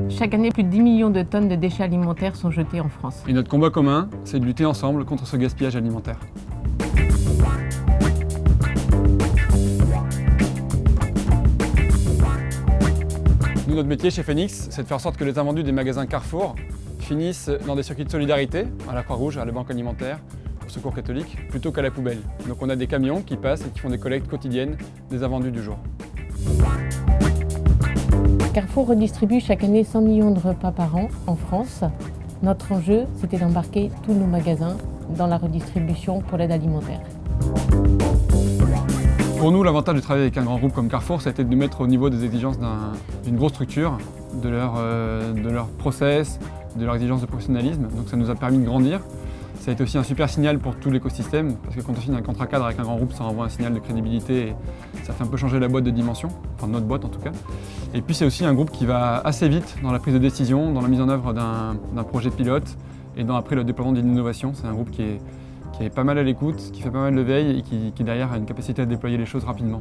Chaque année, plus de 10 millions de tonnes de déchets alimentaires sont jetés en France. Et notre combat commun, c'est de lutter ensemble contre ce gaspillage alimentaire. Nous, notre métier chez Phoenix, c'est de faire en sorte que les invendus des magasins Carrefour finissent dans des circuits de solidarité, à la Croix-Rouge, à la Banque Alimentaire, au Secours catholique, plutôt qu'à la poubelle. Donc on a des camions qui passent et qui font des collectes quotidiennes des invendus du jour. Carrefour redistribue chaque année 100 millions de repas par an en France. Notre enjeu, c'était d'embarquer tous nos magasins dans la redistribution pour l'aide alimentaire. Pour nous, l'avantage de travailler avec un grand groupe comme Carrefour, ça a été de nous mettre au niveau des exigences d'une grosse structure, de leur process, de leur exigence de professionnalisme. Donc ça nous a permis de grandir. Ça a été aussi un super signal pour tout l'écosystème, parce que quand on signe un contrat cadre avec un grand groupe, ça envoie un signal de crédibilité et ça fait un peu changer la boîte de dimension, enfin notre boîte en tout cas. Et puis c'est aussi un groupe qui va assez vite dans la prise de décision, dans la mise en œuvre d'un projet pilote et dans après le déploiement d'une innovation. C'est un groupe qui est pas mal à l'écoute, qui fait pas mal de veille et qui derrière a une capacité à déployer les choses rapidement.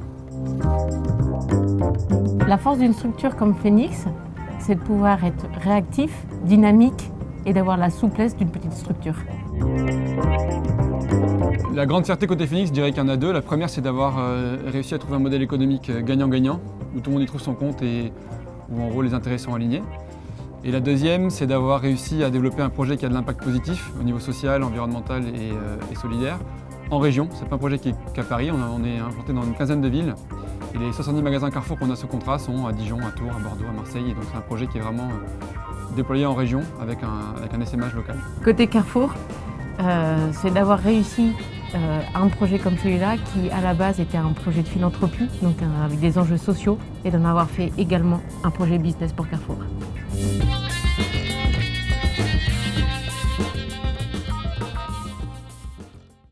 La force d'une structure comme Phoenix, c'est de pouvoir être réactif, dynamique et d'avoir la souplesse d'une petite structure. La grande fierté côté Phoenix, je dirais qu'il y en a deux. La première, c'est d'avoir réussi à trouver un modèle économique gagnant-gagnant, où tout le monde y trouve son compte et où en gros les intérêts sont alignés. Et la deuxième, c'est d'avoir réussi à développer un projet qui a de l'impact positif au niveau social, environnemental et solidaire en région. C'est pas un projet qui est qu'à Paris, on est implanté dans une quinzaine de villes. Et les 70 magasins Carrefour qu'on a sous contrat sont à Dijon, à Tours, à Bordeaux, à Marseille. Et donc c'est un projet qui est vraiment déployé en région avec un essaimage local. Côté Carrefour, c'est d'avoir réussi un projet comme celui-là qui à la base était un projet de philanthropie, donc avec des enjeux sociaux, et d'en avoir fait également un projet business pour Carrefour.